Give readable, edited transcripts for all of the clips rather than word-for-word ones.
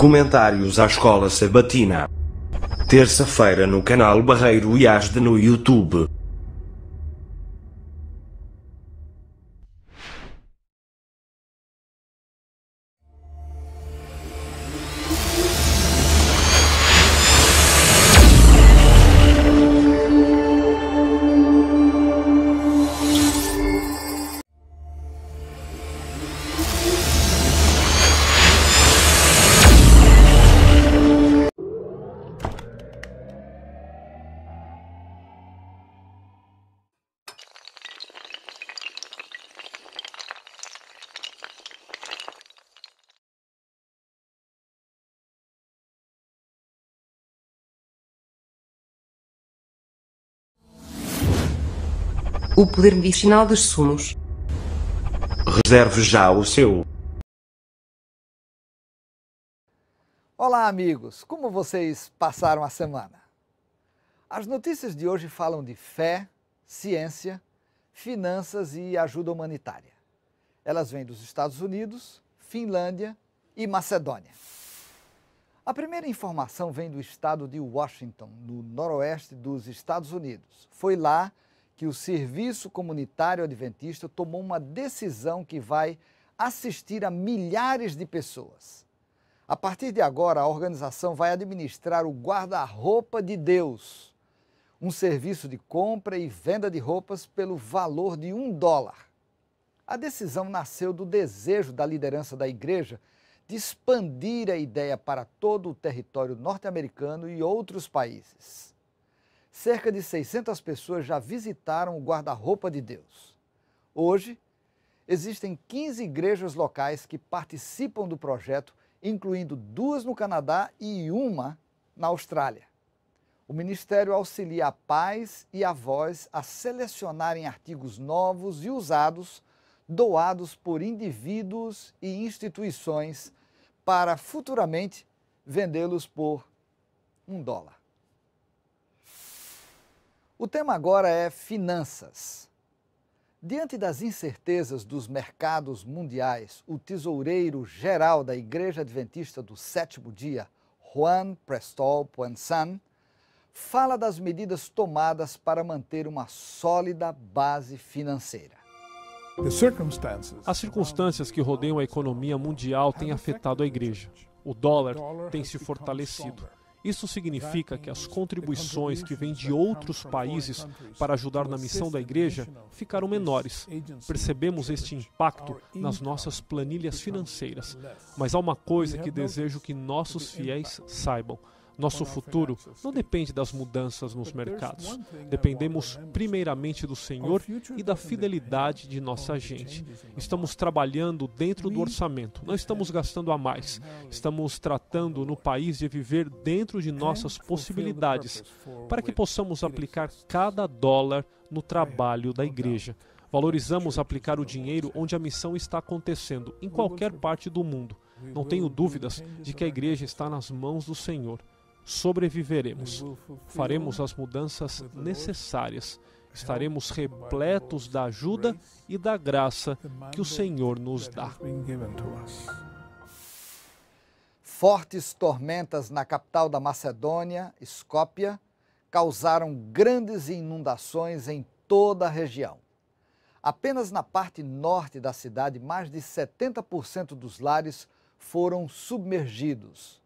Comentários à Escola Sabatina. Terça-feira no canal Barreiro IASD no YouTube. O poder medicinal dos sumos. Reserve já o seu. Olá, amigos! Como vocês passaram a semana? As notícias de hoje falam de fé, ciência, finanças e ajuda humanitária. Elas vêm dos Estados Unidos, Finlândia e Macedônia. A primeira informação vem do estado de Washington, no noroeste dos Estados Unidos. Foi lá que o Serviço Comunitário Adventista tomou uma decisão que vai assistir a milhares de pessoas. A partir de agora, a organização vai administrar o Guarda-Roupa de Deus, um serviço de compra e venda de roupas pelo valor de $1. A decisão nasceu do desejo da liderança da igreja de expandir a ideia para todo o território norte-americano e outros países. Cerca de 600 pessoas já visitaram o Guarda-Roupa de Deus. Hoje, existem 15 igrejas locais que participam do projeto, incluindo 2 no Canadá e 1 na Austrália. O Ministério auxilia a pais e avós a selecionarem artigos novos e usados, doados por indivíduos e instituições, para futuramente vendê-los por $1. O tema agora é finanças. Diante das incertezas dos mercados mundiais, o tesoureiro-geral da Igreja Adventista do Sétimo Dia, Juan Prestol Puensan, fala das medidas tomadas para manter uma sólida base financeira. As circunstâncias que rodeiam a economia mundial têm afetado a igreja. O dólar tem se fortalecido. Isso significa que as contribuições que vêm de outros países para ajudar na missão da igreja ficaram menores. Percebemos este impacto nas nossas planilhas financeiras. Mas há uma coisa que desejo que nossos fiéis saibam. Nosso futuro não depende das mudanças nos mercados. Dependemos primeiramente do Senhor e da fidelidade de nossa gente. Estamos trabalhando dentro do orçamento, não estamos gastando a mais. Estamos tratando no país de viver dentro de nossas possibilidades, para que possamos aplicar cada dólar no trabalho da igreja. Valorizamos aplicar o dinheiro onde a missão está acontecendo, em qualquer parte do mundo. Não tenho dúvidas de que a igreja está nas mãos do Senhor. Sobreviveremos, faremos as mudanças necessárias, estaremos repletos da ajuda e da graça que o Senhor nos dá. Fortes tormentas na capital da Macedônia, Skopje, causaram grandes inundações em toda a região. Apenas na parte norte da cidade, mais de 70% dos lares foram submergidos.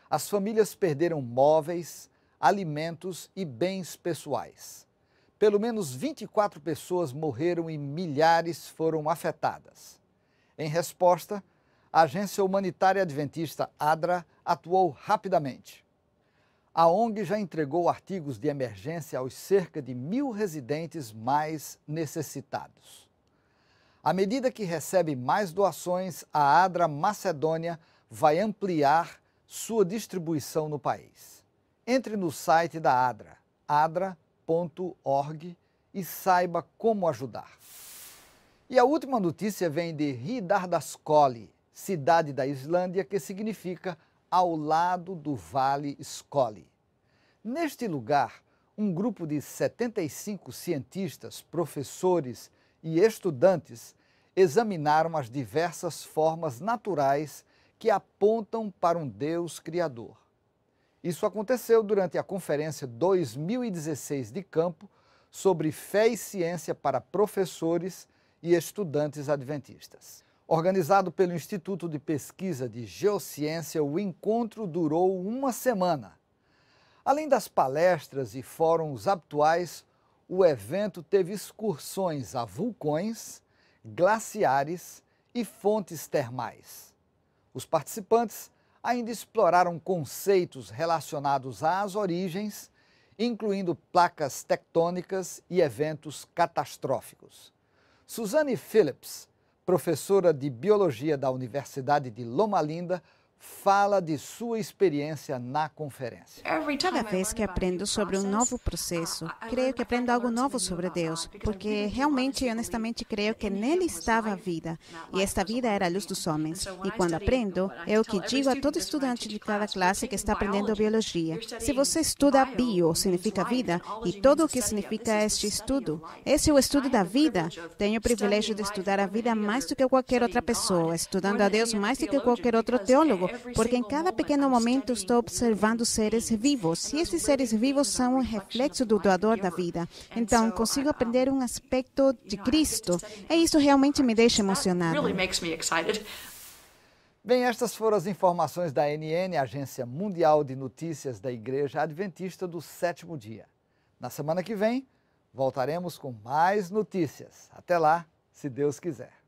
As famílias perderam móveis, alimentos e bens pessoais. Pelo menos 24 pessoas morreram e milhares foram afetadas. Em resposta, a Agência Humanitária Adventista ADRA atuou rapidamente. A ONG já entregou artigos de emergência aos cerca de 1.000 residentes mais necessitados. À medida que recebe mais doações, a ADRA Macedônia vai ampliar sua distribuição no país. Entre no site da ADRA, adra.org, e saiba como ajudar. E a última notícia vem de Híðardalsskóli, cidade da Islândia, que significa ao lado do Vale Sköll. Neste lugar, um grupo de 75 cientistas, professores e estudantes examinaram as diversas formas naturais que apontam para um Deus criador. Isso aconteceu durante a Conferência 2016 de Campo sobre Fé e Ciência para Professores e Estudantes Adventistas. Organizado pelo Instituto de Pesquisa de Geociência, o encontro durou uma semana. Além das palestras e fóruns habituais, o evento teve excursões a vulcões, glaciares e fontes termais. Os participantes ainda exploraram conceitos relacionados às origens, incluindo placas tectônicas e eventos catastróficos. Suzanne Phillips, professora de Biologia da Universidade de Loma Linda, fala de sua experiência na conferência. Cada vez que aprendo sobre um novo processo, creio que aprendo algo novo sobre Deus, porque realmente e honestamente creio que nele estava a vida, e esta vida era a luz dos homens. E quando aprendo, é o que digo a todo estudante de cada classe que está aprendendo biologia. Se você estuda bio, significa vida, e todo o que significa este estudo, esse é o estudo da vida. Tenho o privilégio de estudar a vida mais do que qualquer outra pessoa, estudando a Deus mais do que qualquer outro teólogo, porque em cada pequeno momento estou observando seres vivos, e esses seres vivos são um reflexo do doador da vida. Então, consigo aprender um aspecto de Cristo, e isso realmente me deixa emocionado. Bem, estas foram as informações da ANN, Agência Mundial de Notícias da Igreja Adventista do Sétimo Dia. Na semana que vem, voltaremos com mais notícias. Até lá, se Deus quiser.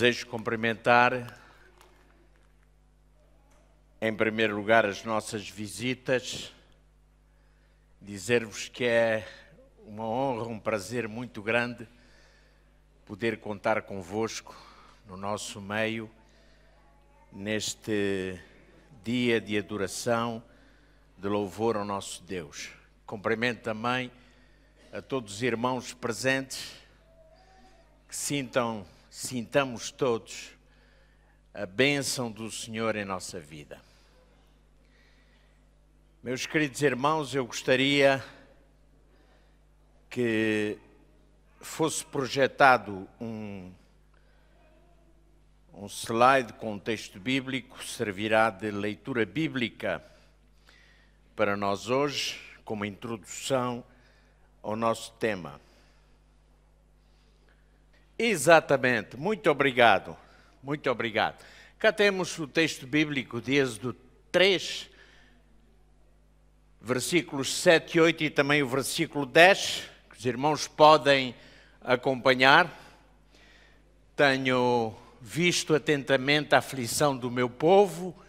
Desejo cumprimentar em primeiro lugar, as nossas visitas, dizer-vos que é uma honra, um prazer muito grande poder contar convosco no nosso meio, neste dia de adoração, de louvor ao nosso Deus. Cumprimento também a todos os irmãos presentes, que sintamos todos a bênção do Senhor em nossa vida. Meus queridos irmãos, eu gostaria que fosse projetado um slide com um texto bíblico, servirá de leitura bíblica para nós hoje, como introdução ao nosso tema. Exatamente, muito obrigado, muito obrigado. Cá temos o texto bíblico de Êxodo 3, versículos 7 e 8 e também o versículo 10, que os irmãos podem acompanhar. Tenho visto atentamente a aflição do meu povo,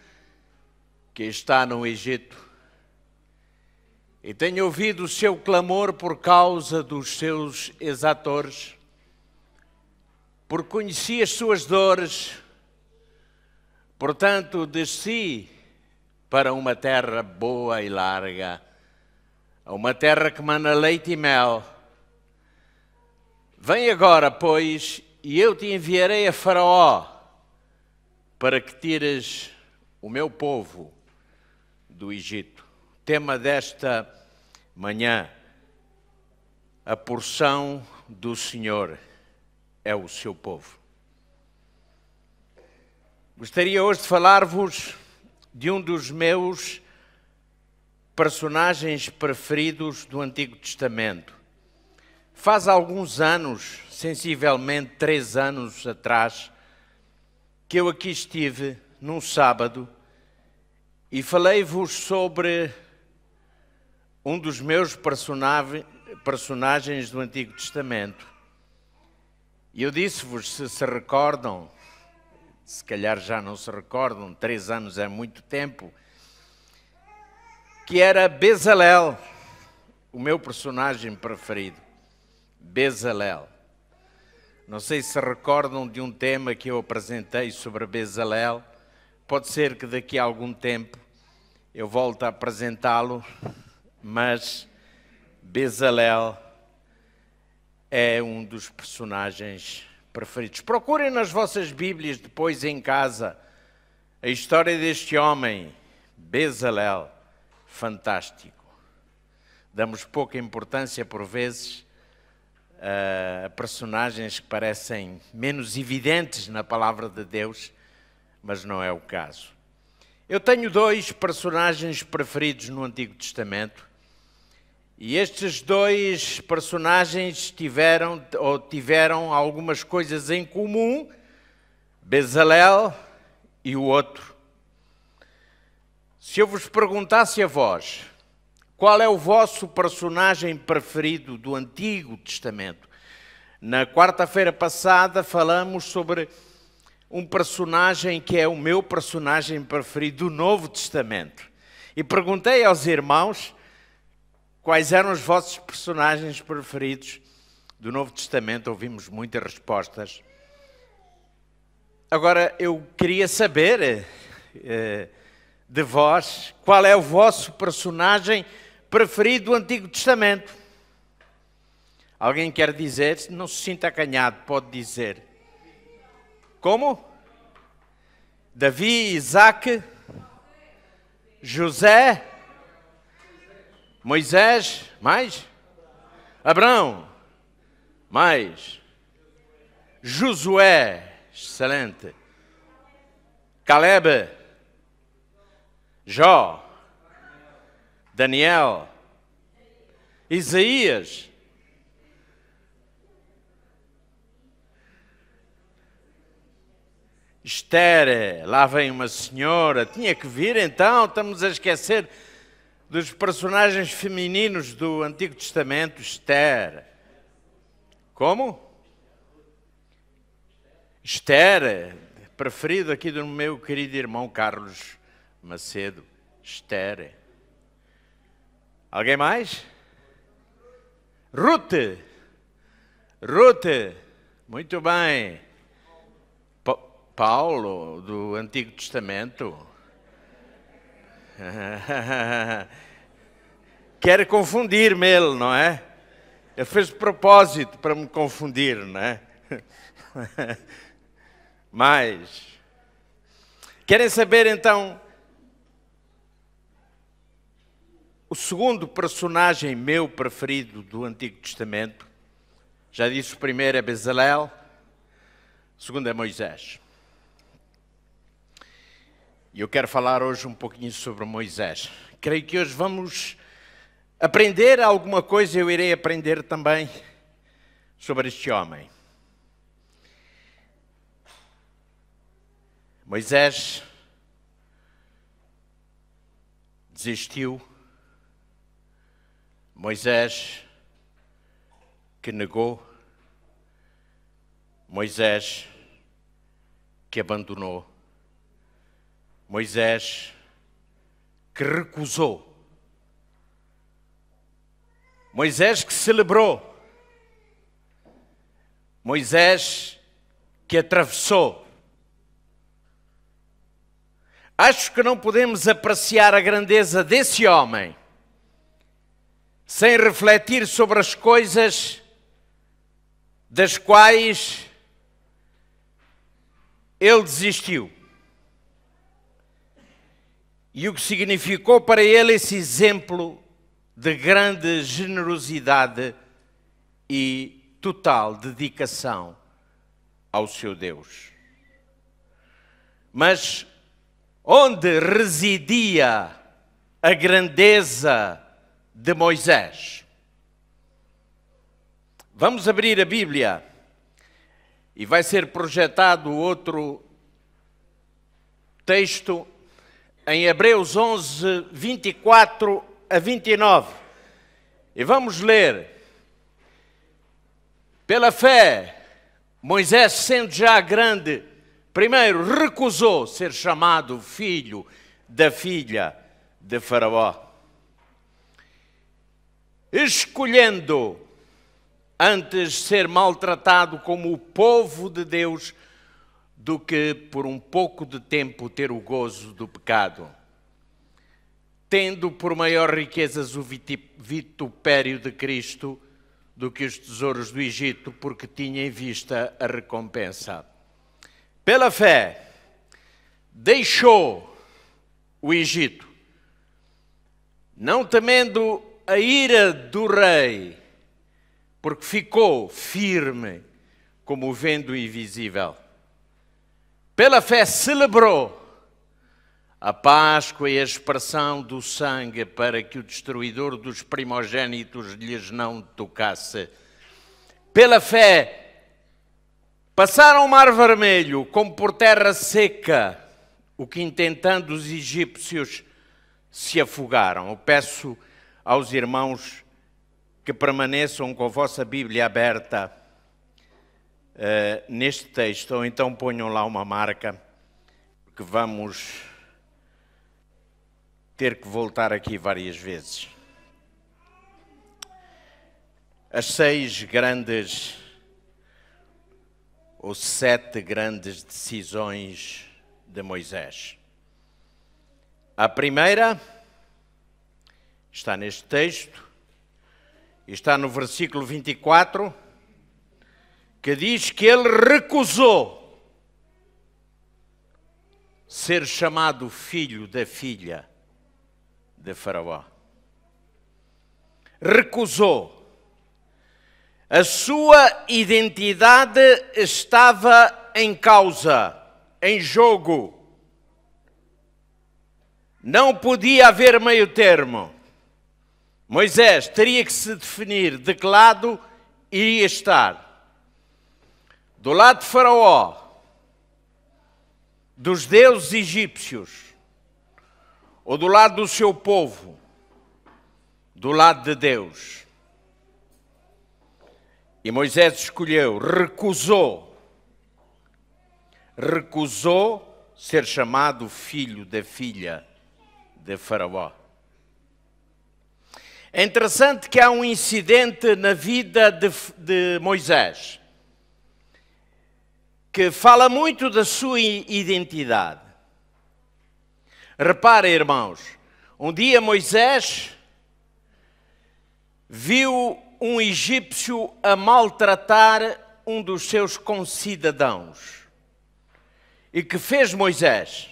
que está no Egito, e tenho ouvido o seu clamor por causa dos seus exatores, porque conheci as suas dores, portanto desci para uma terra boa e larga, a uma terra que mana leite e mel. Vem agora, pois, e eu te enviarei a Faraó, para que tires o meu povo do Egito. Tema desta manhã: a porção do Senhor é o seu povo. Gostaria hoje de falar-vos de um dos meus personagens preferidos do Antigo Testamento. Faz alguns anos, sensivelmente 3 anos atrás, que eu aqui estive num sábado e falei-vos sobre um dos meus personagens do Antigo Testamento. E eu disse-vos, se recordam, se calhar já não se recordam, 3 anos é muito tempo, que era Bezalel, o meu personagem preferido, Bezalel. Não sei se recordam de um tema que eu apresentei sobre Bezalel, pode ser que daqui a algum tempo eu volte a apresentá-lo, mas Bezalel é um dos personagens preferidos. Procurem nas vossas Bíblias depois em casa a história deste homem, Bezalel, fantástico. Damos pouca importância por vezes a personagens que parecem menos evidentes na palavra de Deus, mas não é o caso. Eu tenho 2 personagens preferidos no Antigo Testamento, e estes 2 personagens tiveram algumas coisas em comum, Bezalel e o outro. Se eu vos perguntasse a vós, qual é o vosso personagem preferido do Antigo Testamento? Na quarta-feira passada falamos sobre um personagem que é o meu personagem preferido do Novo Testamento. E perguntei aos irmãos quais eram os vossos personagens preferidos do Novo Testamento. Ouvimos muitas respostas. Agora, eu queria saber de vós qual é o vosso personagem preferido do Antigo Testamento. Alguém quer dizer? Não se sinta acanhado, pode dizer. Como? Davi, Isaac, José, Moisés, mais? Abraão, mais? Josué, excelente. Caleb, Jó, Daniel, Isaías, Esther, lá vem uma senhora, tinha que vir então, estamos a esquecer dos personagens femininos do Antigo Testamento. Esther. Como? Esther, preferido aqui do meu querido irmão Carlos Macedo, Esther. Alguém mais? Ruth. Muito bem. Paulo, do Antigo Testamento. Quer confundir-me ele, não é? Ele fez de propósito para me confundir, não é? Mas, querem saber então o segundo personagem meu preferido do Antigo Testamento? Já disse, o primeiro é Bezalel, o segundo é Moisés. E eu quero falar hoje um pouquinho sobre Moisés. Creio que hoje vamos aprender alguma coisa, eu irei aprender também sobre este homem. Moisés desistiu. Moisés que negou. Moisés que abandonou. Moisés que recusou. Moisés que celebrou. Moisés que atravessou. Acho que não podemos apreciar a grandeza desse homem sem refletir sobre as coisas das quais ele desistiu. E o que significou para ele esse exemplo de grande generosidade e total dedicação ao seu Deus. Mas onde residia a grandeza de Moisés? Vamos abrir a Bíblia e vai ser projetado outro texto em Hebreus 11, 24 a 29. E vamos ler. Pela fé, Moisés, sendo já grande, primeiro recusou ser chamado filho da filha de Faraó, escolhendo antes ser maltratado como o povo de Deus do que por um pouco de tempo ter o gozo do pecado, tendo por maior riquezas o vitupério de Cristo do que os tesouros do Egito, porque tinha em vista a recompensa. Pela fé, deixou o Egito, não temendo a ira do rei, porque ficou firme como o vento invisível. Pela fé celebrou a Páscoa e a expressão do sangue para que o destruidor dos primogênitos lhes não tocasse. Pela fé passaram o Mar Vermelho como por terra seca, o que intentando os egípcios se afogaram. Eu peço aos irmãos que permaneçam com a vossa Bíblia aberta neste texto, ou então ponham lá uma marca, porque vamos ter que voltar aqui várias vezes. As 6 grandes ou 7 grandes decisões de Moisés. A primeira está neste texto, está no versículo 24, que diz que ele recusou ser chamado filho da filha de Faraó. Recusou. A sua identidade estava em causa, em jogo. Não podia haver meio termo. Moisés teria que se definir de que lado iria estar. Do lado de Faraó, dos deuses egípcios, ou do lado do seu povo, do lado de Deus. E Moisés escolheu, recusou ser chamado filho da filha de Faraó. É interessante que há um incidente na vida de Moisés que fala muito da sua identidade. Reparem, irmãos, um dia Moisés viu um egípcio a maltratar um dos seus concidadãos. E que fez Moisés?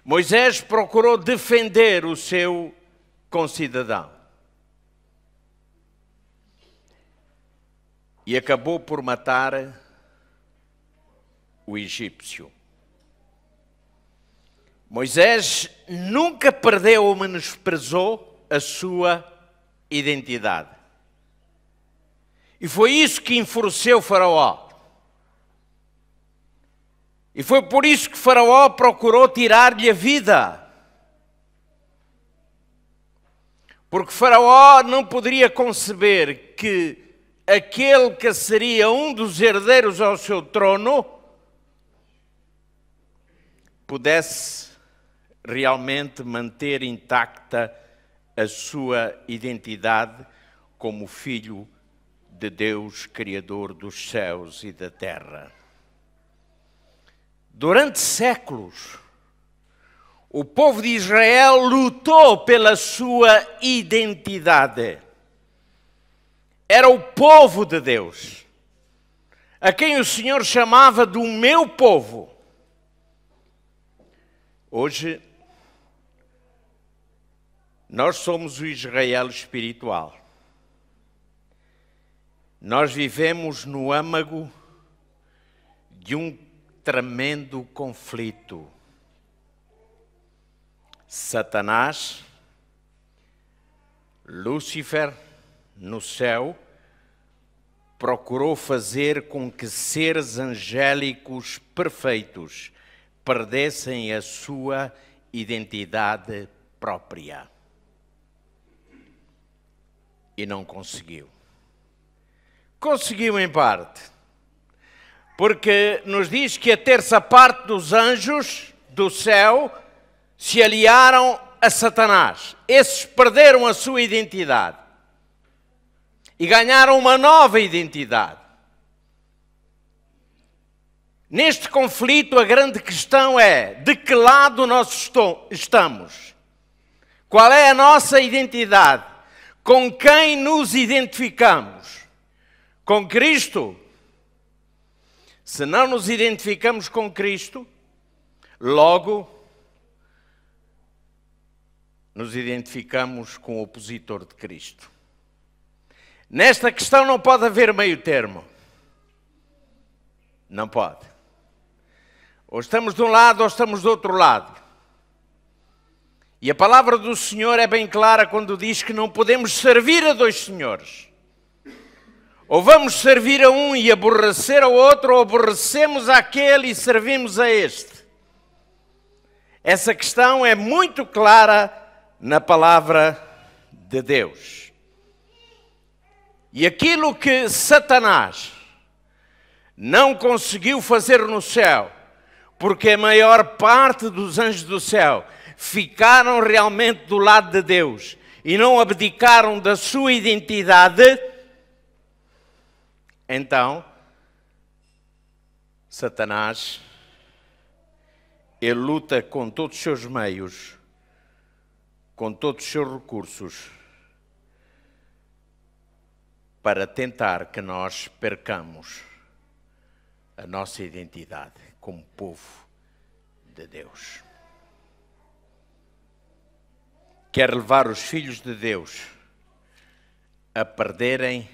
Moisés procurou defender o seu concidadão. E acabou por matar o egípcio. Moisés nunca perdeu ou menosprezou a sua identidade. E foi isso que enfureceu Faraó. E foi por isso que Faraó procurou tirar-lhe a vida. Porque Faraó não poderia conceber que aquele que seria um dos herdeiros ao seu trono pudesse realmente manter intacta a sua identidade como filho de Deus, Criador dos céus e da terra. Durante séculos, o povo de Israel lutou pela sua identidade. Era o povo de Deus, a quem o Senhor chamava do meu povo. Hoje, nós somos o Israel espiritual. Nós vivemos no âmago de um tremendo conflito. Satanás, Lúcifer, no céu, procurou fazer com que seres angélicos perfeitos perdessem a sua identidade própria. E não conseguiu. Conseguiu em parte, porque nos diz que a terça parte dos anjos do céu se aliaram a Satanás. Esses perderam a sua identidade e ganharam uma nova identidade. Neste conflito, a grande questão é: de que lado nós estamos? Qual é a nossa identidade? Com quem nos identificamos? Com Cristo? Se não nos identificamos com Cristo, logo nos identificamos com o opositor de Cristo. Nesta questão não pode haver meio termo. Não pode. Ou estamos de um lado ou estamos do outro lado. E a palavra do Senhor é bem clara quando diz que não podemos servir a dois senhores. Ou vamos servir a um e aborrecer ao outro, ou aborrecemos aquele e servimos a este. Essa questão é muito clara na palavra de Deus. E aquilo que Satanás não conseguiu fazer no céu, porque a maior parte dos anjos do céu ficaram realmente do lado de Deus e não abdicaram da sua identidade, então Satanás, ele luta com todos os seus meios, com todos os seus recursos, para tentar que nós percamos a nossa identidade como povo de Deus. Quer levar os filhos de Deus a perderem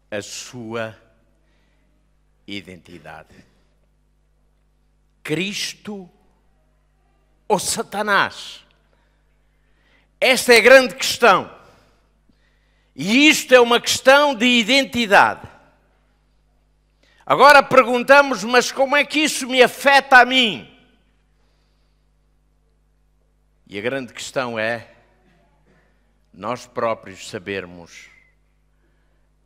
a sua identidade. Cristo ou Satanás? Esta é a grande questão. E isto é uma questão de identidade. Agora perguntamos, mas como é que isso me afeta a mim? E a grande questão é nós próprios sabermos,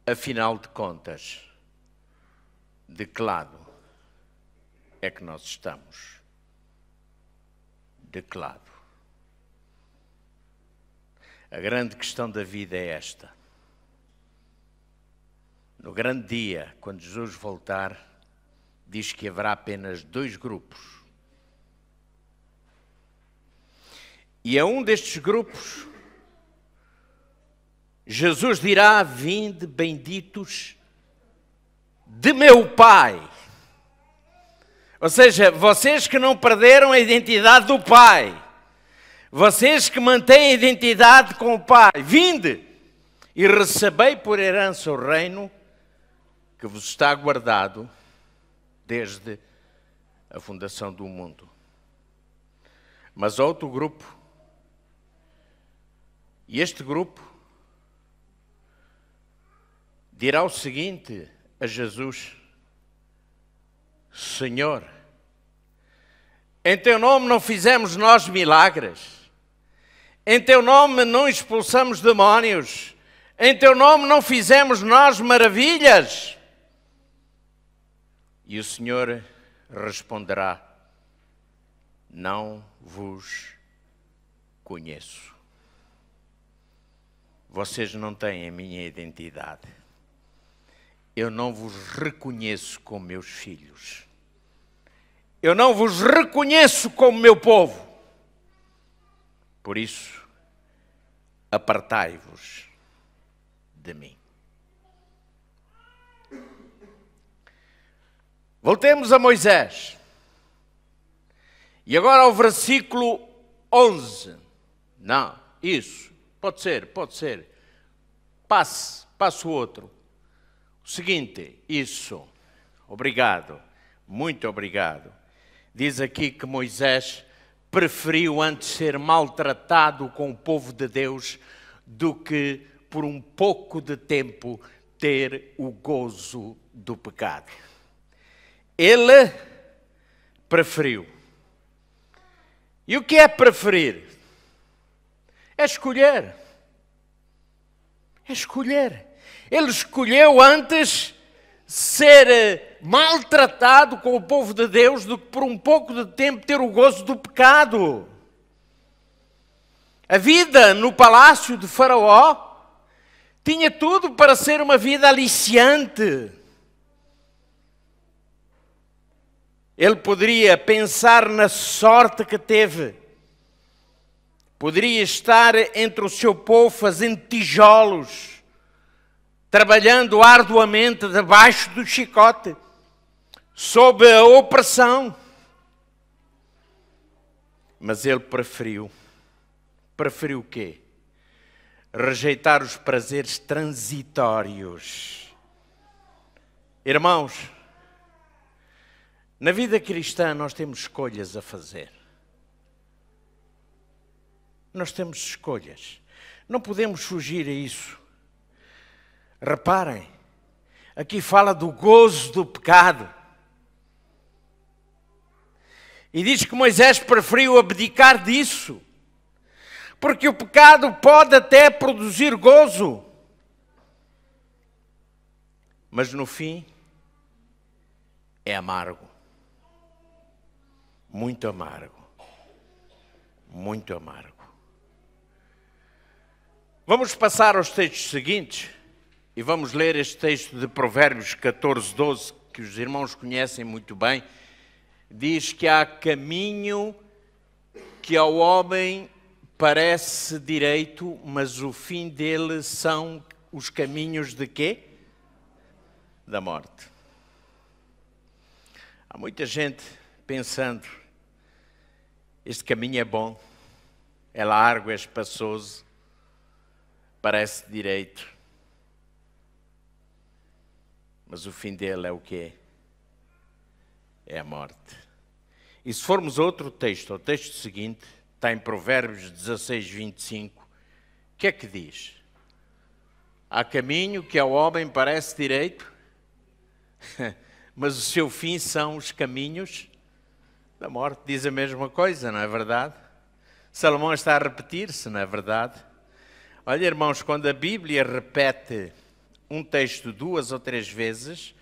afinal de contas, de que lado é que nós estamos? De que lado? A grande questão da vida é esta. No grande dia, quando Jesus voltar, diz que haverá apenas 2 grupos. E a um destes grupos, Jesus dirá: vinde, benditos de meu Pai. Ou seja, vocês que não perderam a identidade do Pai, vocês que mantêm a identidade com o Pai, vinde e recebei por herança o reino que vos está guardado desde a fundação do mundo. Mas outro grupo, e este grupo dirá o seguinte a Jesus: Senhor, em teu nome não fizemos nós milagres, em teu nome não expulsamos demónios, em teu nome não fizemos nós maravilhas. E o Senhor responderá: não vos conheço. Vocês não têm a minha identidade. Eu não vos reconheço como meus filhos. Eu não vos reconheço como meu povo. Por isso, apartai-vos de mim. Voltemos a Moisés. E agora ao versículo 11. Não, isso. Pode ser. Passe o outro. O seguinte, isso. Obrigado. Muito obrigado. Diz aqui que Moisés preferiu antes ser maltratado com o povo de Deus do que por um pouco de tempo ter o gozo do pecado. Ele preferiu. E o que é preferir? É escolher. É escolher. Ele escolheu antes ser maltratado com o povo de Deus do que por um pouco de tempo ter o gozo do pecado. A vida no palácio de Faraó tinha tudo para ser uma vida aliciante. Ele poderia pensar na sorte que teve. Poderia estar entre o seu povo fazendo tijolos, trabalhando arduamente debaixo do chicote, sob a opressão. Mas ele preferiu. Preferiu o quê? Rejeitar os prazeres transitórios. Irmãos, na vida cristã nós temos escolhas a fazer. Nós temos escolhas. Não podemos fugir a isso. Reparem, aqui fala do gozo do pecado. E diz que Moisés preferiu abdicar disso. Porque o pecado pode até produzir gozo. Mas no fim, é amargo. Muito amargo. Muito amargo. Vamos passar aos textos seguintes e vamos ler este texto de Provérbios 14, 12, que os irmãos conhecem muito bem. Diz que há caminho que ao homem parece direito, mas o fim dele são os caminhos de quê? Da morte. Há muita gente pensando, este caminho é bom, é largo, é espaçoso, parece direito, mas o fim dele é o quê? É a morte. E se formos a outro texto, ao texto seguinte, está em Provérbios 16, 25, o que é que diz? Há caminho que ao homem parece direito, mas o seu fim são os caminhos da morte. Diz a mesma coisa, não é verdade? Salomão está a repetir-se, não é verdade? Olha, irmãos, quando a Bíblia repete um texto 2 ou 3 vezes,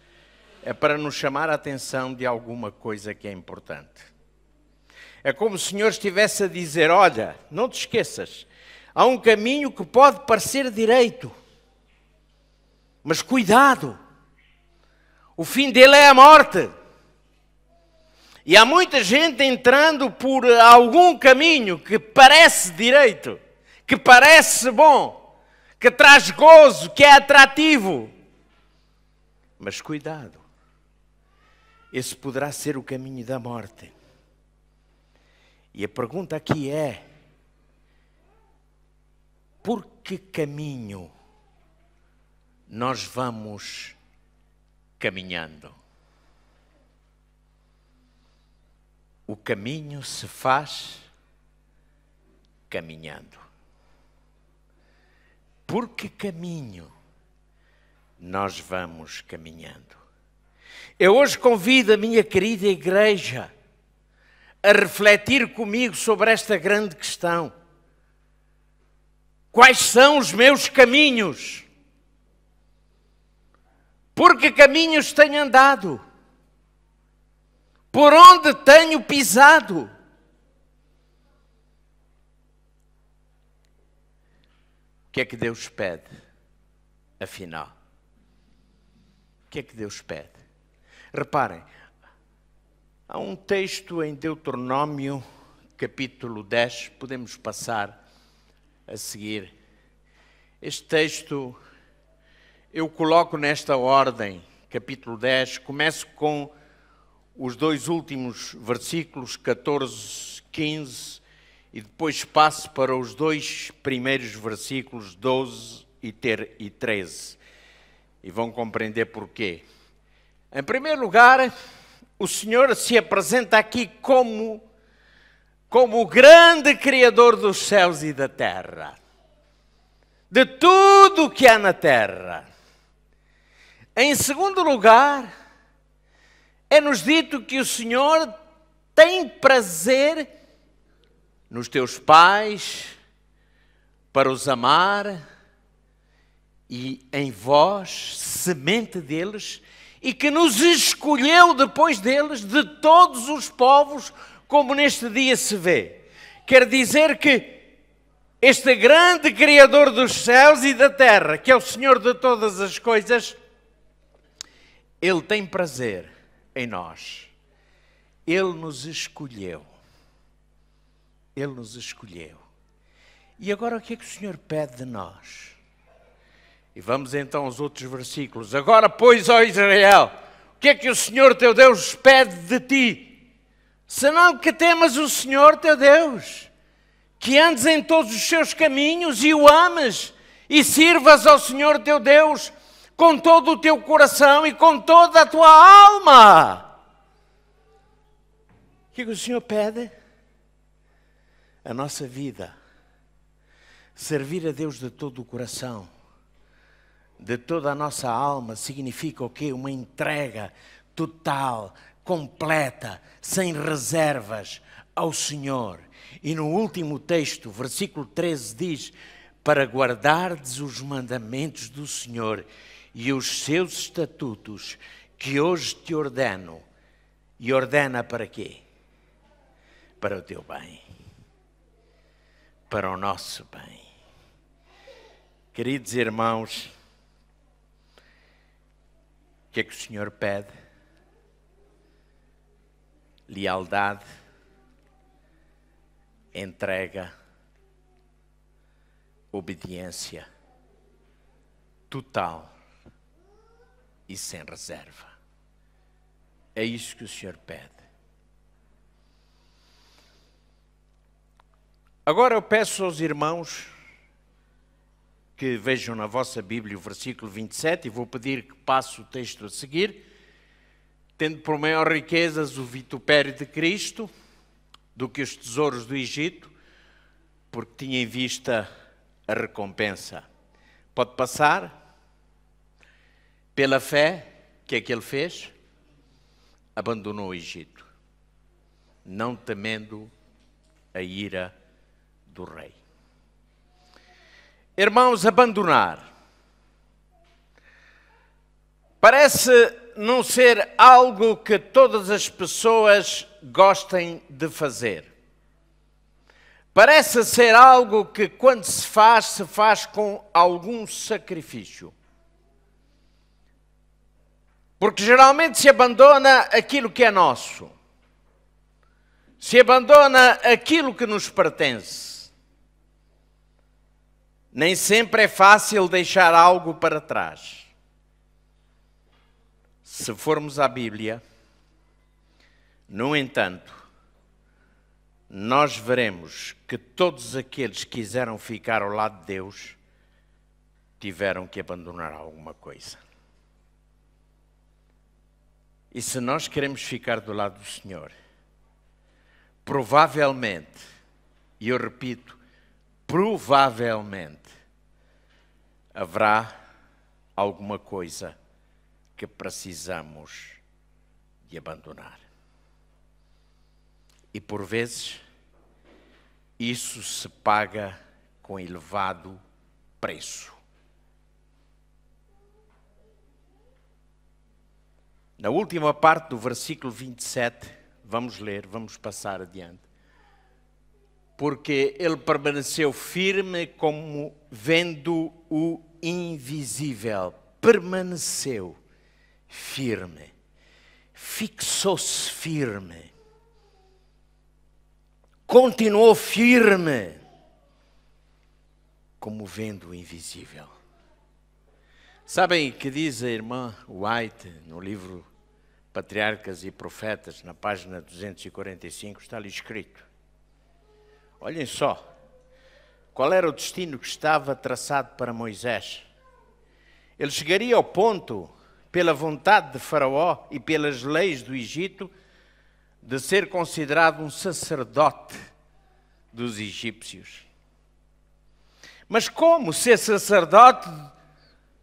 é para nos chamar a atenção de alguma coisa que é importante. É como se o Senhor estivesse a dizer, olha, não te esqueças, Há um caminho que pode parecer direito, mas cuidado, o fim dele é a morte. E há muita gente entrando por algum caminho que parece direito, que parece bom, que traz gozo, que é atrativo. Mas cuidado, esse poderá ser o caminho da morte. E a pergunta aqui é: por que caminho nós vamos caminhando? O caminho se faz caminhando. Por que caminho nós vamos caminhando? Eu hoje convido a minha querida igreja a refletir comigo sobre esta grande questão. Quais são os meus caminhos? Por que caminhos tenho andado? Por onde tenho pisado? O que é que Deus pede, afinal? O que é que Deus pede? Reparem, há um texto em Deuteronômio, capítulo 10, podemos passar a seguir. Este texto eu coloco nesta ordem, capítulo 10, começo com os dois últimos versículos, 14, 15, e depois passo para os dois primeiros versículos, 12 e 13. E vão compreender porquê. Em primeiro lugar, o Senhor se apresenta aqui como o grande Criador dos céus e da terra, de tudo o que há na terra. Em segundo lugar, é-nos dito que o Senhor tem prazer nos teus pais, para os amar, e em vós, semente deles, e que nos escolheu depois deles, de todos os povos, como neste dia se vê. Quer dizer que este grande Criador dos céus e da terra, que é o Senhor de todas as coisas, Ele tem prazer em nós. Ele nos escolheu. Ele nos escolheu. E agora o que é que o Senhor pede de nós? E vamos então aos outros versículos. Agora, pois, ó Israel, o que é que o Senhor teu Deus pede de ti? Senão que temas o Senhor teu Deus, que andes em todos os seus caminhos e o ames, e sirvas ao Senhor teu Deus com todo o teu coração e com toda a tua alma. O que é que o Senhor pede? A nossa vida. Servir a Deus de todo o coração, de toda a nossa alma, significa o quê? Uma entrega total, completa, sem reservas ao Senhor. E no último texto, versículo 13, diz: para guardardes os mandamentos do Senhor e os seus estatutos, que hoje te ordeno. E ordena para quê? Para o teu bem. Para o nosso bem. Queridos irmãos, o que é que o Senhor pede? Lealdade, entrega, obediência total e sem reserva. É isso que o Senhor pede. Agora eu peço aos irmãos que vejam na vossa Bíblia o versículo 27, e vou pedir que passe o texto a seguir. Tendo por maior riquezas o vitupério de Cristo do que os tesouros do Egito, porque tinha em vista a recompensa. Pode passar? Pela fé, o que é que ele fez? Abandonou o Egito, não temendo a ira do rei. Irmãos, abandonar parece não ser algo que todas as pessoas gostem de fazer. parece ser algo que, quando se faz com algum sacrifício. Porque geralmente se abandona aquilo que é nosso. Se abandona aquilo que nos pertence. Nem sempre é fácil deixar algo para trás. Se formos à Bíblia, no entanto, nós veremos que todos aqueles que quiseram ficar ao lado de Deus tiveram que abandonar alguma coisa. E se nós queremos ficar do lado do Senhor, provavelmente, e eu repito, provavelmente, haverá alguma coisa que precisamos de abandonar. E por vezes, isso se paga com elevado preço. Na última parte do versículo 27, vamos ler, vamos passar adiante. Porque ele permaneceu firme como vendo o invisível. Permaneceu firme. Fixou-se firme. Continuou firme, como vendo o invisível. Sabem o que diz a irmã White no livro Patriarcas e Profetas, na página 245, está ali escrito. Olhem só, qual era o destino que estava traçado para Moisés? Ele chegaria ao ponto, pela vontade de Faraó e pelas leis do Egito, de ser considerado um sacerdote dos egípcios. Mas como ser sacerdote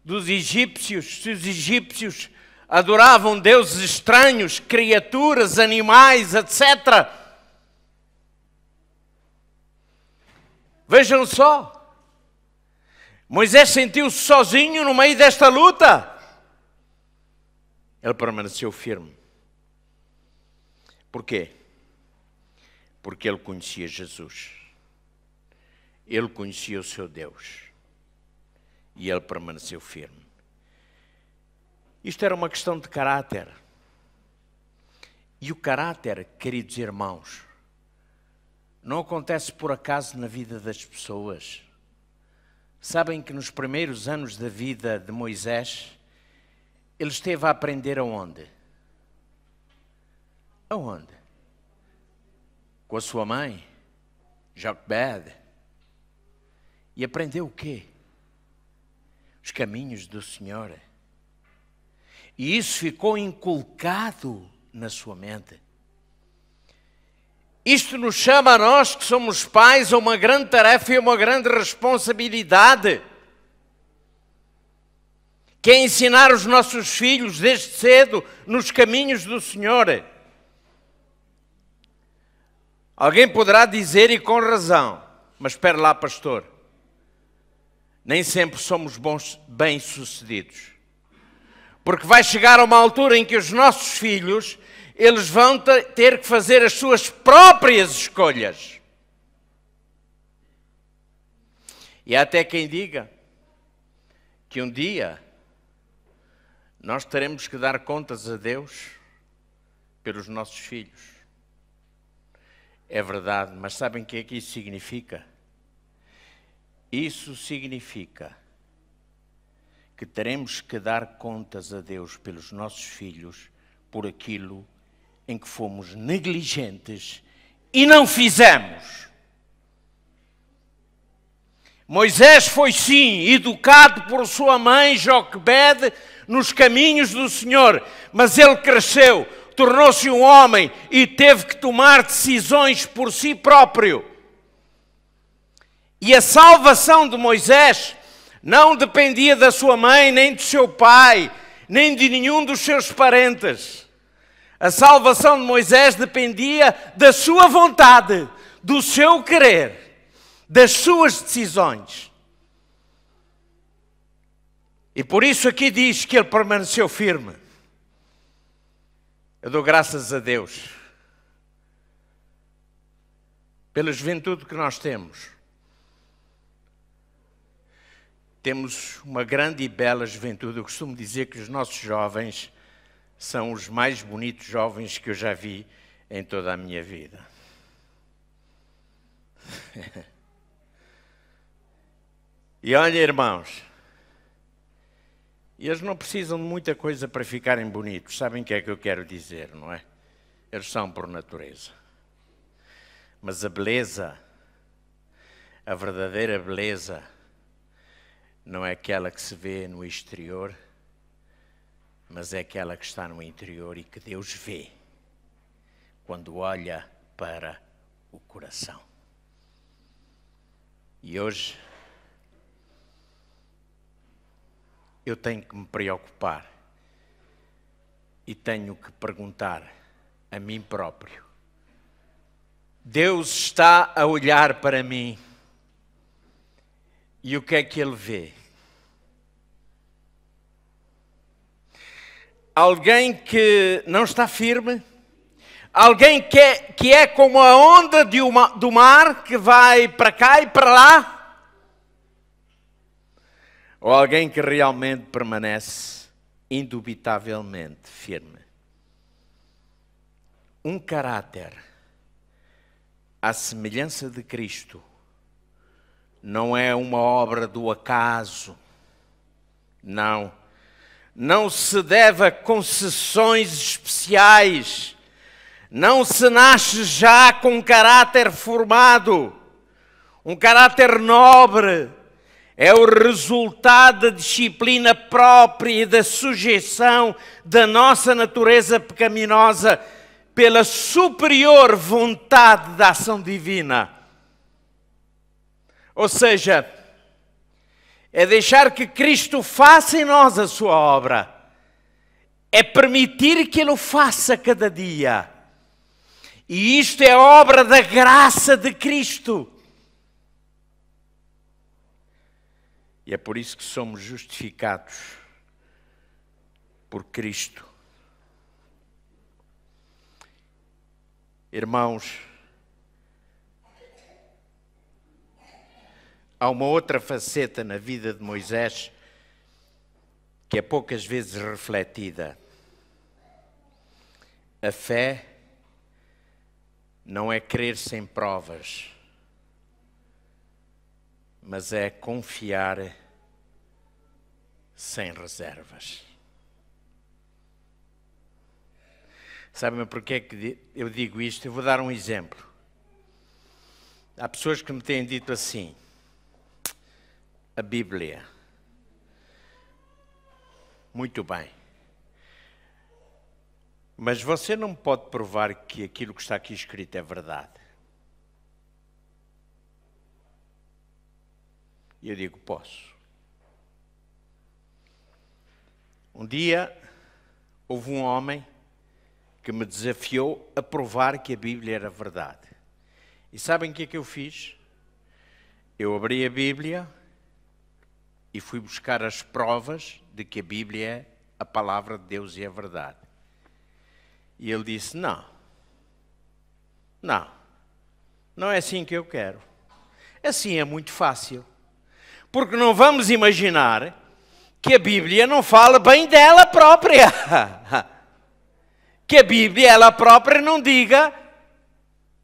dos egípcios, se os egípcios adoravam deuses estranhos, criaturas, animais, etc. Vejam só, Moisés sentiu-se sozinho no meio desta luta. Ele permaneceu firme. Por quê? Porque ele conhecia Jesus. Ele conhecia o seu Deus. E ele permaneceu firme. Isto era uma questão de caráter. E o caráter, queridos irmãos, não acontece por acaso na vida das pessoas. Sabem que nos primeiros anos da vida de Moisés, ele esteve a aprender aonde? Aonde? Com a sua mãe, Joquebede. E aprendeu o quê? Os caminhos do Senhor. E isso ficou inculcado na sua mente. Isto nos chama a nós, que somos pais, a uma grande tarefa e uma grande responsabilidade. Que é ensinar os nossos filhos desde cedo nos caminhos do Senhor. Alguém poderá dizer, e com razão, mas espera lá, pastor, nem sempre somos bem-sucedidos. Porque vai chegar a uma altura em que os nossos filhos, eles vão ter que fazer as suas próprias escolhas. E há até quem diga que um dia nós teremos que dar contas a Deus pelos nossos filhos. É verdade, mas sabem o que é que isso significa? Isso significa que teremos que dar contas a Deus pelos nossos filhos por aquilo em que fomos negligentes e não fizemos. Moisés foi sim educado por sua mãe Joquebede nos caminhos do Senhor, mas ele cresceu, tornou-se um homem e teve que tomar decisões por si próprio. E a salvação de Moisés não dependia da sua mãe, nem do seu pai, nem de nenhum dos seus parentes. A salvação de Moisés dependia da sua vontade, do seu querer, das suas decisões. E por isso aqui diz que ele permaneceu firme. Eu dou graças a Deus pela juventude que nós temos. Temos uma grande e bela juventude. Eu costumo dizer que os nossos jovens são os mais bonitos jovens que eu já vi em toda a minha vida. E olha, irmãos, eles não precisam de muita coisa para ficarem bonitos. Sabem o que é que eu quero dizer, não é? Eles são por natureza. Mas a beleza, a verdadeira beleza, não é aquela que se vê no exterior, mas é aquela que está no interior e que Deus vê quando olha para o coração. E hoje eu tenho que me preocupar e tenho que perguntar a mim próprio: Deus está a olhar para mim e o que é que Ele vê? Alguém que não está firme? Alguém que é como a onda do mar que vai para cá e para lá? Ou alguém que realmente permanece indubitavelmente firme? Um caráter à semelhança de Cristo não é uma obra do acaso. Não. Não se deve a concessões especiais. Não se nasce já com um caráter formado. Um caráter nobre. É o resultado da disciplina própria e da sujeição da nossa natureza pecaminosa pela superior vontade da ação divina. Ou seja, é deixar que Cristo faça em nós a sua obra. É permitir que Ele o faça cada dia. E isto é obra da graça de Cristo. E é por isso que somos justificados por Cristo. Irmãos, há uma outra faceta na vida de Moisés que é poucas vezes refletida. A fé não é crer sem provas, mas é confiar sem reservas. Sabem porquê é que eu digo isto? Eu vou dar um exemplo. Há pessoas que me têm dito assim: a Bíblia. Muito bem. Mas você não pode provar que aquilo que está aqui escrito é verdade. E eu digo, posso. Um dia houve um homem que me desafiou a provar que a Bíblia era verdade. E sabem o que é que eu fiz? Eu abri a Bíblia e fui buscar as provas de que a Bíblia é a palavra de Deus e é verdade. E ele disse, não é assim que eu quero. Assim é muito fácil. Porque não vamos imaginar que a Bíblia não fala bem dela própria. Que a Bíblia, ela própria, não diga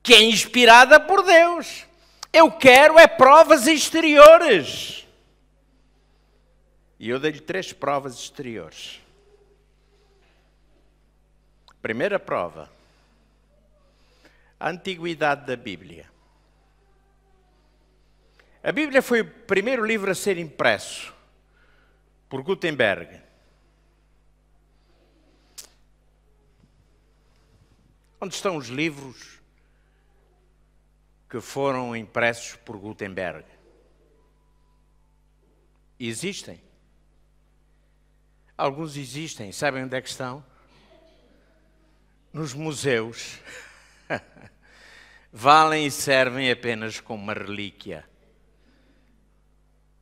que é inspirada por Deus. Eu quero é provas exteriores. E eu dei-lhe 3 provas exteriores. Primeira prova, a antiguidade da Bíblia. A Bíblia foi o primeiro livro a ser impresso por Gutenberg. Onde estão os livros que foram impressos por Gutenberg? Existem. Alguns existem. Sabem onde é que estão? Nos museus. Valem e servem apenas como uma relíquia.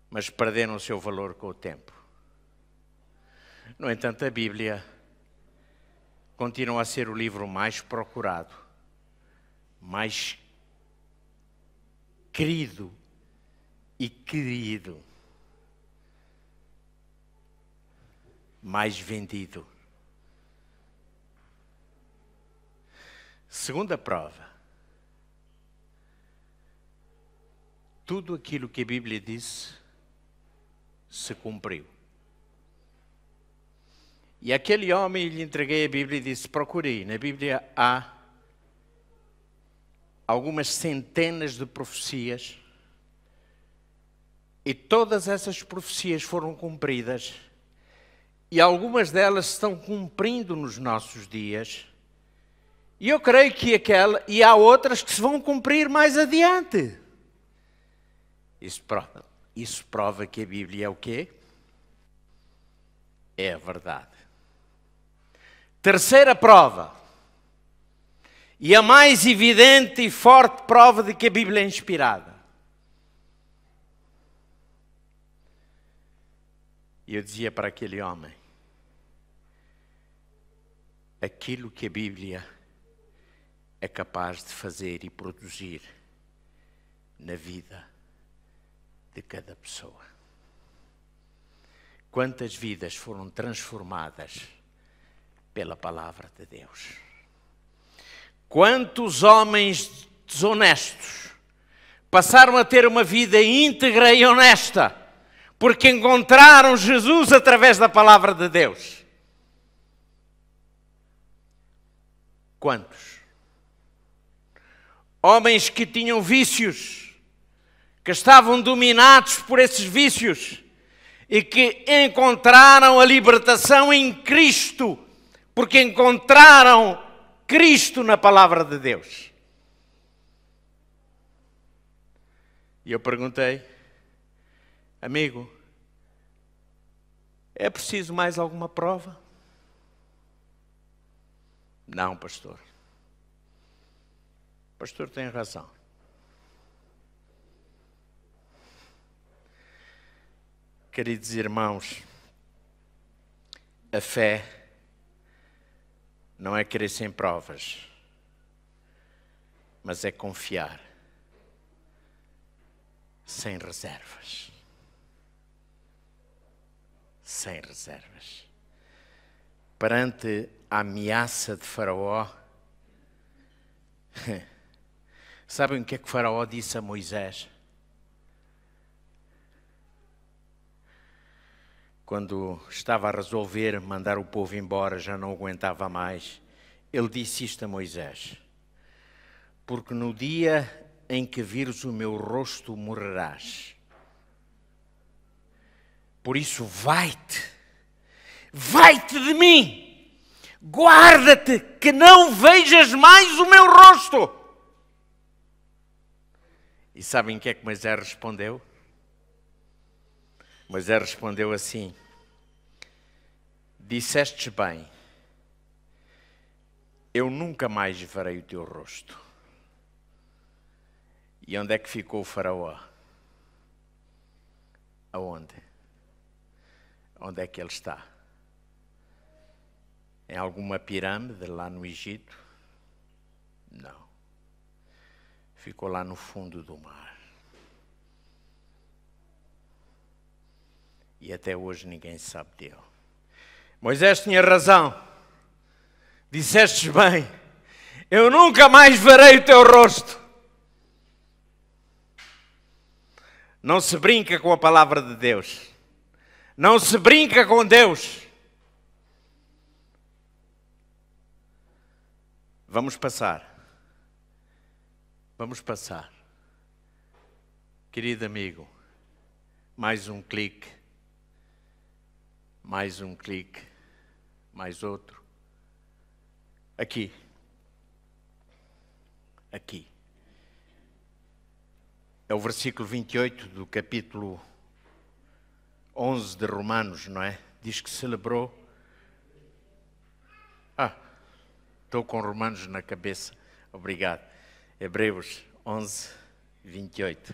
Mas perderam o seu valor com o tempo. No entanto, a Bíblia continua a ser o livro mais procurado, mais querido e querido, mais vendido. Segunda prova. Tudo aquilo que a Bíblia disse se cumpriu. E aquele homem, lhe entreguei a Bíblia e disse, procurei. Na Bíblia há algumas centenas de profecias e todas essas profecias foram cumpridas e algumas delas estão cumprindo nos nossos dias. E eu creio que e há outras que se vão cumprir mais adiante. Isso prova que a Bíblia é o quê? É a verdade. Terceira prova, e a mais evidente e forte prova de que a Bíblia é inspirada. E eu dizia para aquele homem, aquilo que a Bíblia é capaz de fazer e produzir na vida de cada pessoa. Quantas vidas foram transformadas pela palavra de Deus? Quantos homens desonestos passaram a ter uma vida íntegra e honesta porque encontraram Jesus através da palavra de Deus? Quantos? Homens que tinham vícios, que estavam dominados por esses vícios e que encontraram a libertação em Cristo, porque encontraram Cristo na palavra de Deus. E eu perguntei, amigo, é preciso mais alguma prova? Não, pastor. O pastor tem razão. Queridos irmãos, a fé não é querer sem provas, mas é confiar sem reservas. Sem reservas. Perante a ameaça de Faraó, sabem o que é que Faraó disse a Moisés? Quando estava a resolver mandar o povo embora, já não aguentava mais, ele disse isto a Moisés: porque no dia em que vires o meu rosto morrerás. Por isso vai-te de mim, guarda-te que não vejas mais o meu rosto. E sabem o que é que Moisés respondeu? Moisés respondeu assim: dissestes bem, eu nunca mais verei o teu rosto. E onde é que ficou o Faraó? Aonde? Onde é que ele está? Em alguma pirâmide lá no Egito? Não. Ficou lá no fundo do mar. E até hoje ninguém sabe dele. Moisés tinha razão. Dissestes bem, eu nunca mais verei o teu rosto. Não se brinca com a palavra de Deus. Não se brinca com Deus. Vamos passar. Vamos passar. Querido amigo, mais um clique. Mais um clique. Mais outro. Aqui. Aqui. É o versículo 28 do capítulo 11 de Romanos, não é? Diz que celebrou. Estou com Romanos na cabeça. Obrigado. Hebreus 11, 28.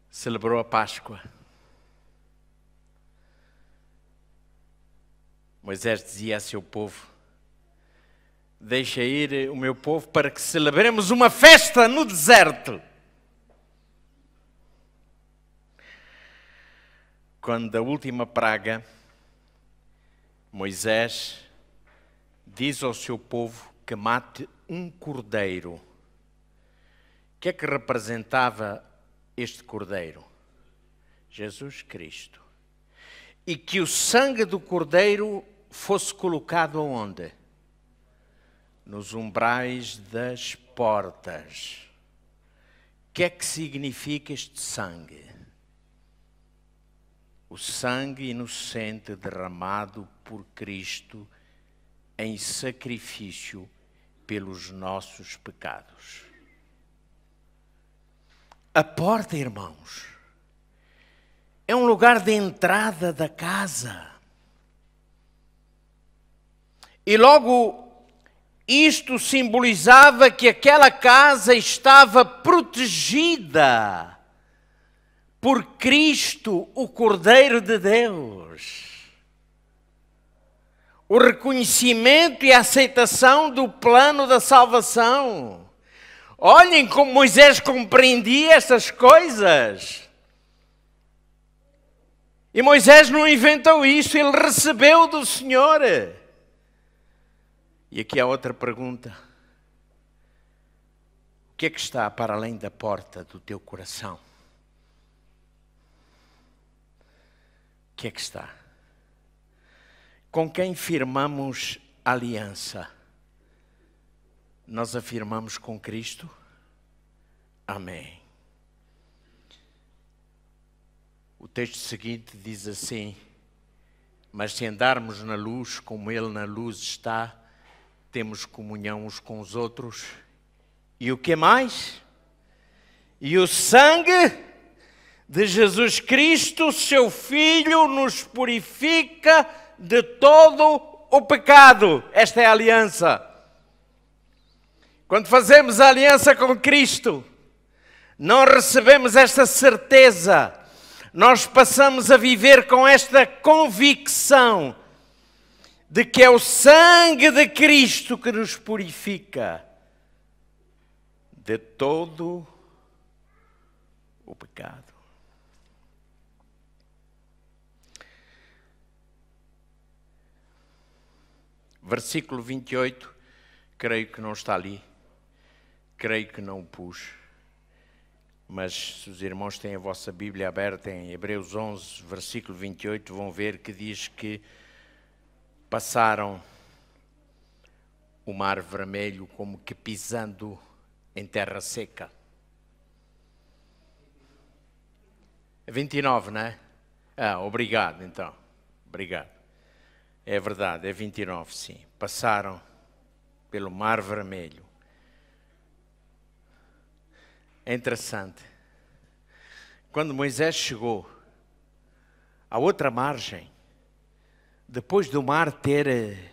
Celebrou a Páscoa. Moisés dizia a seu povo: deixa ir o meu povo para que celebremos uma festa no deserto. Quando a última praga, Moisés diz ao seu povo que mate um cordeiro. O que é que representava este cordeiro? Jesus Cristo. E que o sangue do cordeiro fosse colocado aonde? Nos umbrais das portas. O que é que significa este sangue? O sangue inocente derramado por Cristo em sacrifício pelos nossos pecados. A porta, irmãos, é um lugar de entrada da casa. E logo isto simbolizava que aquela casa estava protegida por Cristo, o Cordeiro de Deus. O reconhecimento e a aceitação do plano da salvação. Olhem como Moisés compreendia essas coisas. E Moisés não inventou isso, ele recebeu do Senhor. E aqui há outra pergunta. O que é que está para além da porta do teu coração? O que é que está? Com quem firmamos aliança? Nós afirmamos com Cristo? Amém. O texto seguinte diz assim: mas se andarmos na luz, como Ele na luz está, temos comunhão uns com os outros. E o que mais? E o sangue de Jesus Cristo, seu Filho, nos purifica de todo o pecado. Esta é a aliança. Quando fazemos a aliança com Cristo, não recebemos esta certeza. Nós passamos a viver com esta convicção de que é o sangue de Cristo que nos purifica de todo o pecado. Versículo 28, creio que não está ali, creio que não o pus, mas se os irmãos têm a vossa Bíblia aberta em Hebreus 11, versículo 28, vão ver que diz que passaram o mar vermelho como que pisando em terra seca. 29, não é? Obrigado então, obrigado. É verdade, é 29, sim. Passaram pelo Mar Vermelho. É interessante. Quando Moisés chegou à outra margem, depois do mar ter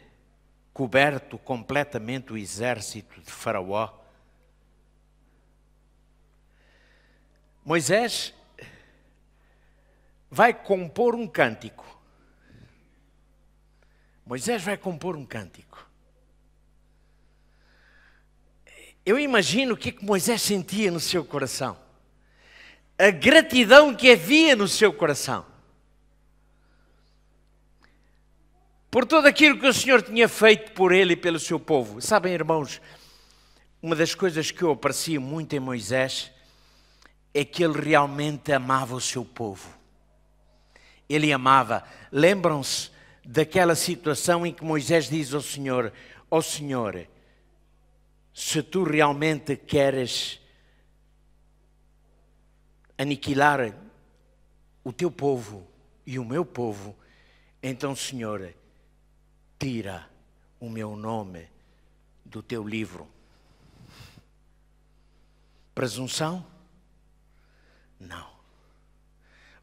coberto completamente o exército de Faraó, Moisés vai compor um cântico. Moisés vai compor um cântico. Eu imagino o que Moisés sentia no seu coração. A gratidão que havia no seu coração. Por tudo aquilo que o Senhor tinha feito por ele e pelo seu povo. Sabem, irmãos, uma das coisas que eu aprecio muito em Moisés é que ele realmente amava o seu povo. Ele amava. Lembram-se daquela situação em que Moisés diz ao Senhor: ó Senhor, se tu realmente queres aniquilar o teu povo e o meu povo, então, Senhor, tira o meu nome do teu livro. Presunção? Não.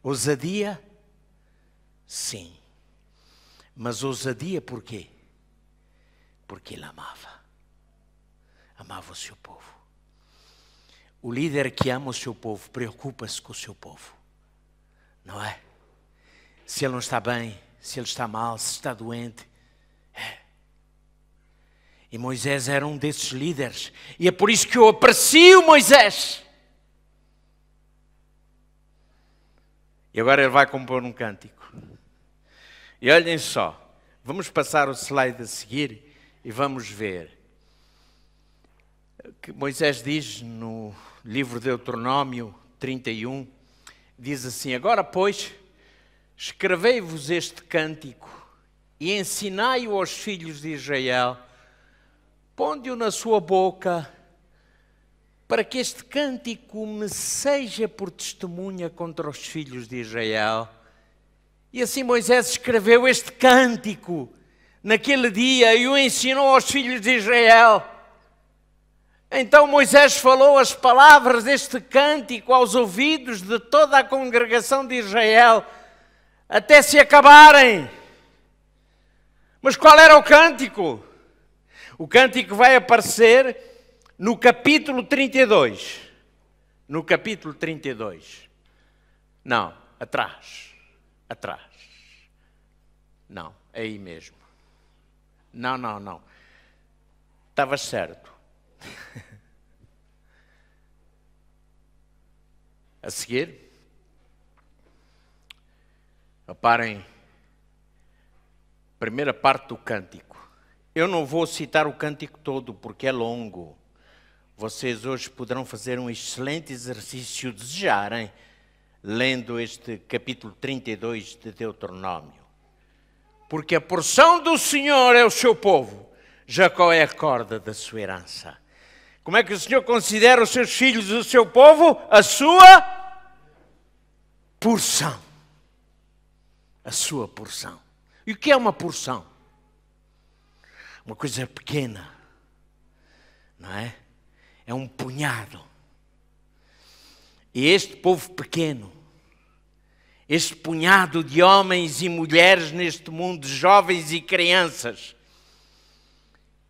Ousadia? Sim. Mas ousadia por quê? Porque ele amava. Amava o seu povo. O líder que ama o seu povo preocupa-se com o seu povo. Não é? Se ele não está bem, se ele está mal, se está doente. E Moisés era um desses líderes. E é por isso que eu aprecio Moisés. E agora ele vai compor um cântico. E olhem só, vamos passar o slide a seguir e vamos ver. Que Moisés diz no livro de Deuteronômio 31, diz assim: agora, pois, escrevei-vos este cântico e ensinai-o aos filhos de Israel, ponde-o na sua boca, para que este cântico me seja por testemunha contra os filhos de Israel. E assim Moisés escreveu este cântico naquele dia e o ensinou aos filhos de Israel. Então Moisés falou as palavras deste cântico aos ouvidos de toda a congregação de Israel, até se acabarem. Mas qual era o cântico? O cântico vai aparecer no capítulo 32. No capítulo 32. Não, atrás. Atrás. Não, é aí mesmo. Não. Estavas certo. A seguir, reparem, primeira parte do cântico. Eu não vou citar o cântico todo porque é longo. Vocês hoje poderão fazer um excelente exercício, desejarem, lendo este capítulo 32 de Deuteronômio. Porque a porção do Senhor é o seu povo, Jacó é a corda da sua herança. Como é que o Senhor considera os seus filhos o seu povo? A sua porção. A sua porção. E o que é uma porção? Uma coisa pequena, não é? É um punhado. E este povo pequeno, este punhado de homens e mulheres neste mundo, jovens e crianças,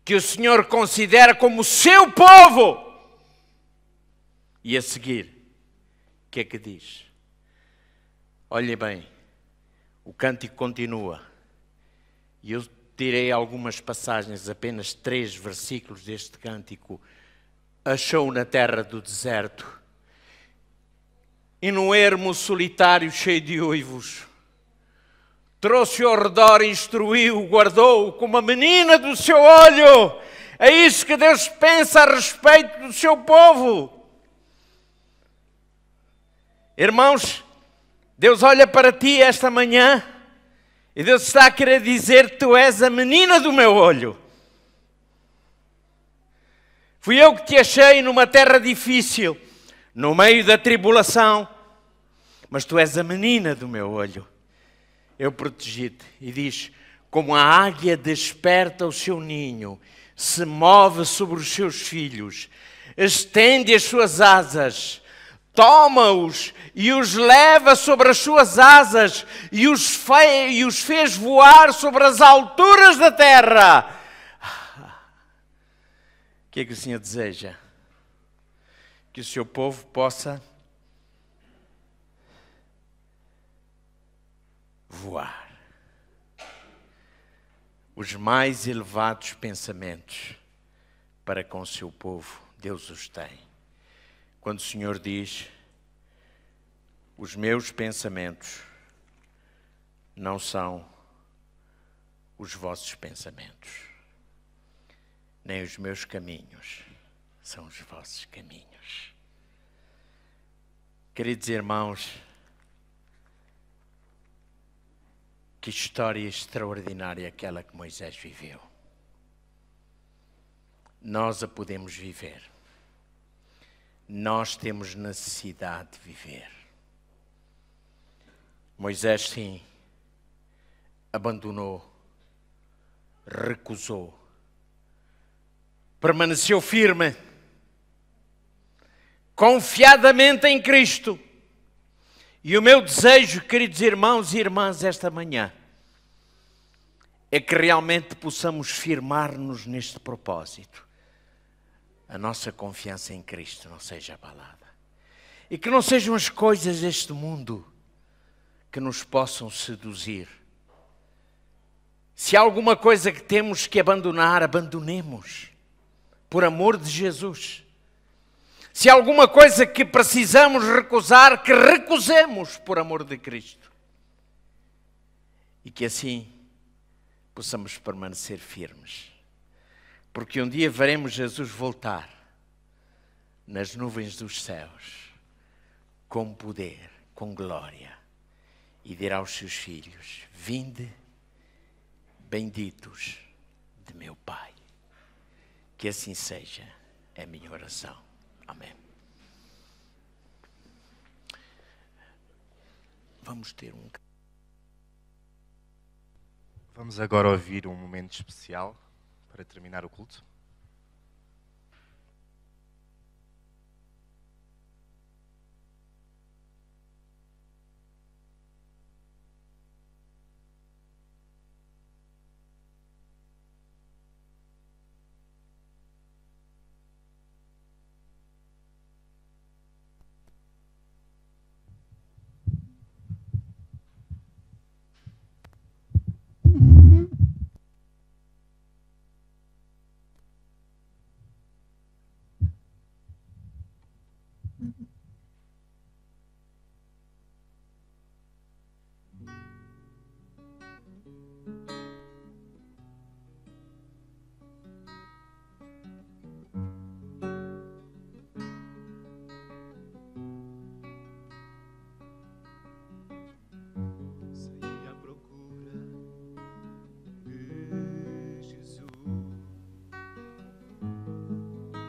que o Senhor considera como seu povo. E a seguir, o que é que diz? Olhem bem, o cântico continua. E eu tirei algumas passagens, apenas 3 versículos deste cântico. Achou na terra do deserto, e num ermo solitário cheio de uivos. Trouxe-o ao redor, instruiu, guardou-o como a menina do seu olho. É isso que Deus pensa a respeito do seu povo. Irmãos, Deus olha para ti esta manhã e Deus está a querer dizer: tu és a menina do meu olho. Fui eu que te achei numa terra difícil, no meio da tribulação, mas tu és a menina do meu olho. Eu protegi-te. E diz: como a águia desperta o seu ninho, se move sobre os seus filhos, estende as suas asas, toma-os e os leva sobre as suas asas e os fez voar sobre as alturas da terra. O que é que o Senhor deseja? Que o seu povo possa voar. Os mais elevados pensamentos para com o seu povo, Deus os tem. Quando o Senhor diz: os meus pensamentos não são os vossos pensamentos, nem os meus caminhos são os vossos caminhos. Queridos irmãos, que história extraordinária aquela que Moisés viveu. Nós a podemos viver. Nós temos necessidade de viver. Moisés, sim, abandonou, recusou, permaneceu firme, confiadamente em Cristo. E o meu desejo, queridos irmãos e irmãs, esta manhã, é que realmente possamos firmar-nos neste propósito. A nossa confiança em Cristo não seja abalada. E que não sejam as coisas deste mundo que nos possam seduzir. Se há alguma coisa que temos que abandonar, abandonemos, por amor de Jesus. Se há alguma coisa que precisamos recusar, que recusemos, por amor de Cristo. E que assim possamos permanecer firmes. Porque um dia veremos Jesus voltar nas nuvens dos céus, com poder, com glória, e dirá aos seus filhos: vinde, benditos de meu Pai. Que assim seja, é a minha oração. Amém. Vamos agora ouvir um momento especial para terminar o culto.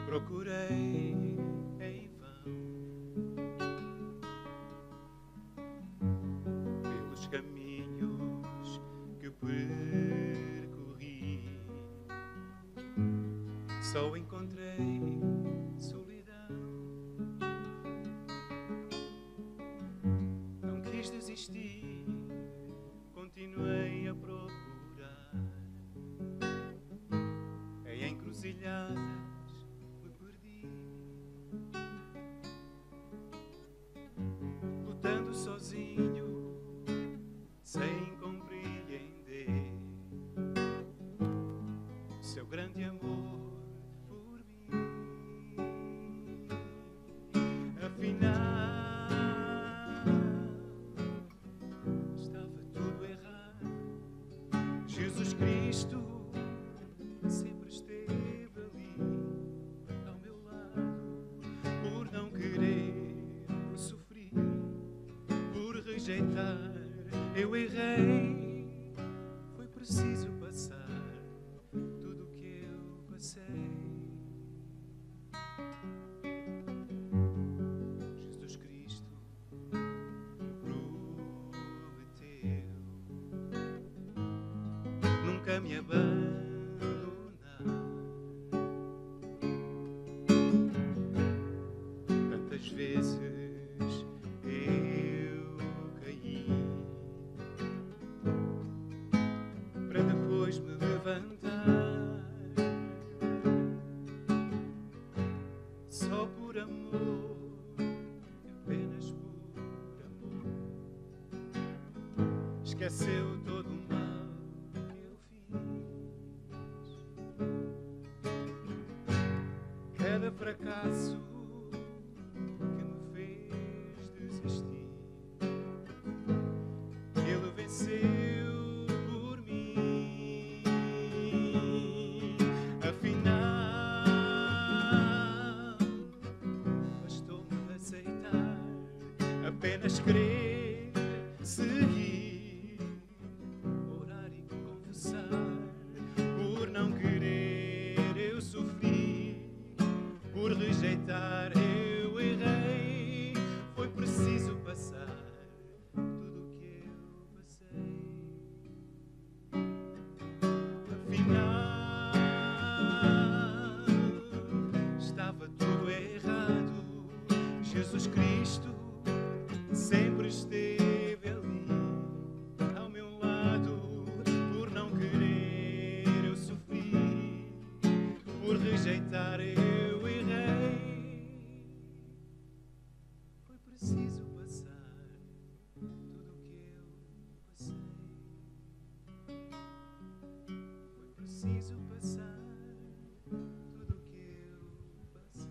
Procurei em vão pelos caminhos que percorri, só encontrei solidão. Não quis desistir, continuei a procurar em encruzilhadas. Sozinho, sem compreender seu grande amor por mim. Afinal, estava tudo errado. Jesus Cristo sempre esteve ali ao meu lado. Por não querer, eu sofri. Por rejeitar, eu errei. Foi preciso passar tudo o que eu passei. Jesus Cristo prometeu nunca me abandonar. Tantas vezes me levantar só por amor, apenas por amor. Esqueceu todo o mal que eu fiz, cada fracasso que me fez desistir. Ele venceu. Apenas crer, seguir, orar e confessar. Por não querer, eu sofri. Por rejeitar, eu errei. Foi preciso passar tudo o que eu passei. Afinal, estava tudo errado. Jesus Cristo sempre esteve ali ao meu lado. Por não querer, eu sofri. Por rejeitar, eu errei. Foi preciso passar tudo o que eu passei. preciso passar tudo que eu passei.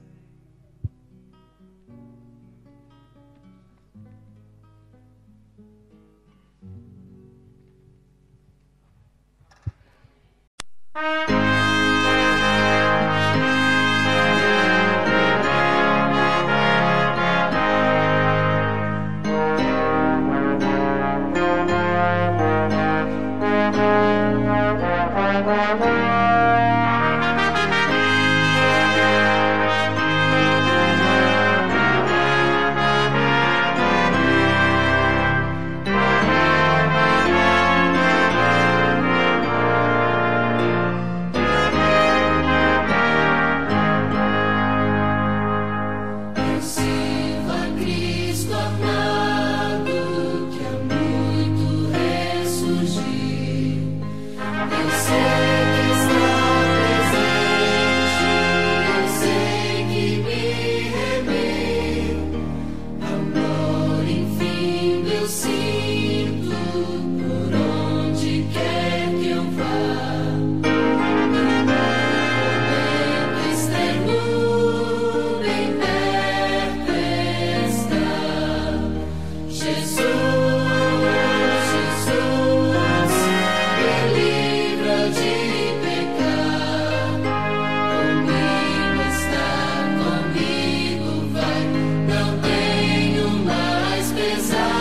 Comigo vai, não tenho mais pesar.